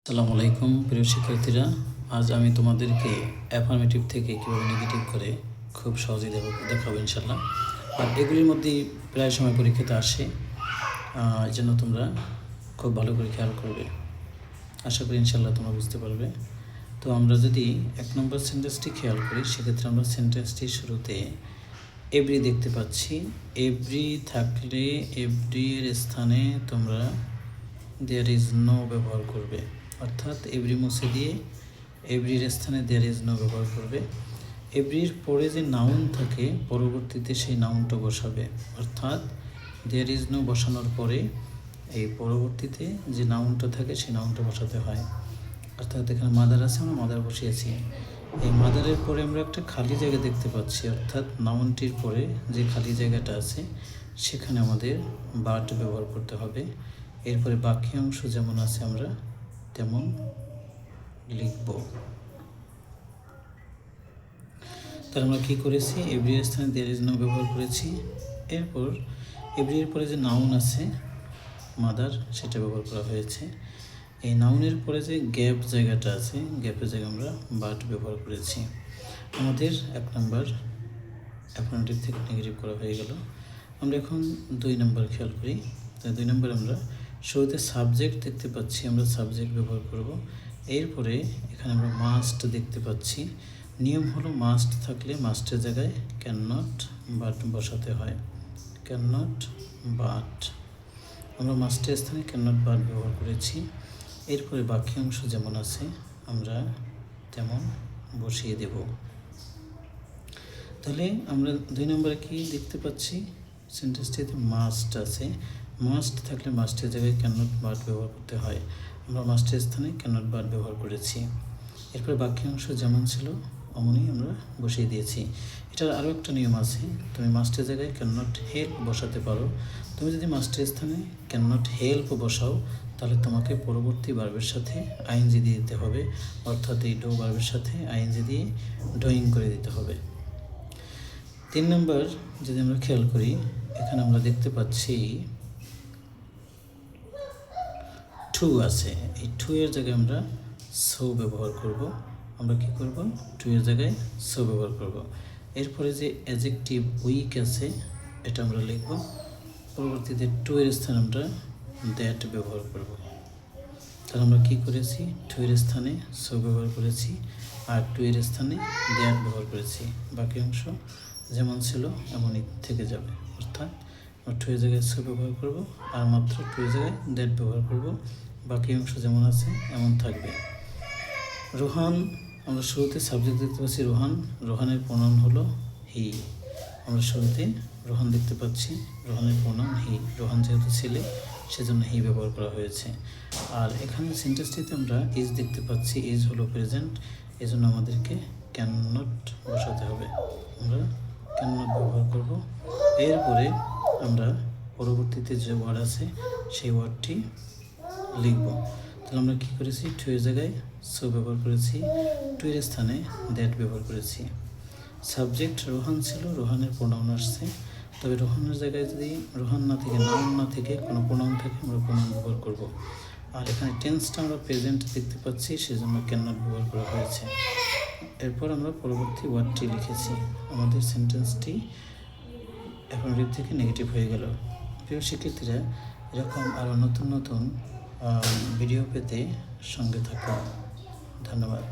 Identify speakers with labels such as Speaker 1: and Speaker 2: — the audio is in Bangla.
Speaker 1: আসসালামু আলাইকুম প্রিয় শিক্ষার্থীরা, আজ আমি তোমাদেরকে অ্যাফার্মেটিভ থেকে কীভাবে নেগেটিভ করে খুব সহজেই দেখাবো ইনশাল্লাহ। আর এগুলির মধ্যেই প্রায় সময় পরীক্ষাতে আসে, এই জন্য তোমরা খুব ভালো করে খেয়াল করবে। আশা করি ইনশাল্লাহ তোমরা বুঝতে পারবে। তো আমরা যদি 1 নম্বর সেন্টেন্সটি খেয়াল করি, সেক্ষেত্রে আমরা সেন্টেন্সটির শুরুতে এভরি দেখতে পাচ্ছি। এভরি থাকলে এভরির স্থানে তোমরা দেয়ার ইজ নো ব্যবহার করবে, অর্থাৎ এভরি মুছে দিয়ে এভরির স্থানে দেয়ার ইজ নো ব্যবহার করবে। এভরির পরে যে নাউন থাকে পরবর্তীতে সেই নাউনটা বসাবে, অর্থাৎ দেয়ার ইজ নো বসানোর পরে এই পরবর্তীতে যে নাউনটা থাকে সেই নাউনটা বসাতে হয়। অর্থাৎ এখানে মাদার আছে, আমরা মাদার বসিয়েছি। এই মাদারের পরে আমরা একটা খালি জায়গা দেখতে পাচ্ছি, অর্থাৎ নাউনটির পরে যে খালি জায়গাটা আছে সেখানে আমাদের বাট ব্যবহার করতে হবে। এরপরে বাকি অংশ যেমন আছে আমরা তেমন লিখব। তার আমরা কী করেছি, এভরি এর স্থানে দেয়ার ইজ নো ব্যবহার করেছি। এরপর এভরি এর পরে যে নাউন আছে মাদার, সেটা ব্যবহার করা হয়েছে। এই নাউনের পরে যে গ্যাপ জায়গাটা আছে, গ্যাপের জায়গায় আমরা বাট ব্যবহার করেছি। আমাদের 1 নম্বর অ্যাফার্মেটিভ থেকে নেগেটিভ করা হয়ে গেল। আমরা এখন 2 নম্বর খেয়াল করি। তাই 2 নম্বর আমরা শুরুতে সাবজেক্ট দেখতে পাচ্ছি, আমরা সাবজেক্ট ব্যবহার করব। এরপরে এখানে আমরা মাস্ট দেখতে পাচ্ছি। নিয়ম হলো মাস্ট থাকলে মাস্টের জায়গায় ক্যান নট বাট বসাতে হয়। ক্যান নট বাট, আমরা মাস্টের স্থানে ক্যান নট বাট ব্যবহার করেছি। এরপরে বাকি অংশ যেমন আছে আমরা তেমন বসিয়ে দেব। তাহলে আমরা 2 নম্বরে কি দেখতে পাচ্ছি, সেন্টেন্সটিতে মাস্ট আছে। মাস্ট থাকলে মাস্টের জায়গায় ক্যান নট বাট ব্যবহার করতে হয়, আমরা মাস্টের স্থানে ক্যান নট বাট ব্যবহার করেছি। এরপরে বাকি অংশ যেমন ছিল অমনই আমরা বসিয়ে দিয়েছি। এটার আরও একটা নিয়ম আছে, তুমি মাস্টের জায়গায় ক্যান নট হেল্প বসাতে পারো। তুমি যদি মাস্টের স্থানে ক্যান নট হেল্প বসাও তাহলে তোমাকে পরবর্তী ভার্বের সাথে আইএনজি দিয়ে দিতে হবে, অর্থাৎ এই ডু ভার্বের সাথে আইএনজি দিয়ে ডুইং করে দিতে হবে। 3 নম্বর যদি আমরা খেয়াল করি, এখানে আমরা দেখতে পাচ্ছি টু আছে। এই টু এর জায়গায় আমরা সো ব্যবহার করব। আমরা কি করব, টু এর জায়গায় সো ব্যবহার করব। এরপরে যে অ্যাডজেক্টিভ উইক আছে এটা আমরা লিখব। পরবর্তীতে টু এর স্থানে আমরা দ্যাট ব্যবহার করব। তাহলে আমরা কি করেছি, টু এর স্থানে সো ব্যবহার করেছি আর টু এর স্থানে দ্যাট ব্যবহার করেছি। বাকি অংশ যেমন ছিল এমনই থেকে যাবে, অর্থাৎ আমরা টু এর জায়গায় সো ব্যবহার করব আর মাত্র টু এর জায়গায় দ্যাট ব্যবহার করব। বাকি অংশ যেমন আছে এমন থাকবে। রোহান, আমরা শুরুতে সাবজেক্ট দেখতে পাচ্ছি রোহান, রোহানের প্রনাউন হলো হি। আমরা শুরুতে রোহান দেখতে পাচ্ছি, রোহানের প্রনাউন হি। রোহান যেহেতু ছেলে সেজন্য হি ব্যবহার করা হয়েছে। আর এখানে সেন্টেন্সটিতে আমরা ইজ দেখতে পাচ্ছি, ইজ হলো প্রেজেন্ট, এজন্য আমাদেরকে ক্যান নট বসাতে হবে। আমরা ক্যান নট ব্যবহার করব। এরপরে আমরা পরবর্তীতে যে ওয়ার্ড আছে সেই ওয়ার্ডটি লিখব। তাহলে আমরা কী করেছি, টু এর জায়গায় সো ব্যবহার করেছি, টু এর স্থানে দ্যাট ব্যবহার করেছি। সাবজেক্ট রোহান ছিল, রোহানের প্রোনাউন আসছে। তবে রোহানের জায়গায় যদি রোহান না থেকে নাউন না থেকে কোনো প্রোনাউন থাকে আমরা প্রোনাউন ব্যবহার করব। আর এখানে টেন্সটা আমরা প্রেজেন্ট দেখতে পাচ্ছি, সেজন্য ক্যান নট ব্যবহার করা হয়েছে। এরপর আমরা পরবর্তী ওয়ার্ডটি লিখেছি। আমাদের সেন্টেন্সটি অ্যাফার্মেটিভ থেকে নেগেটিভ হয়ে গেল। প্রিয় শিক্ষার্থীরা, এরকম আরও নতুন নতুন ভিডিও পেতে সঙ্গে থাকুন। ধন্যবাদ।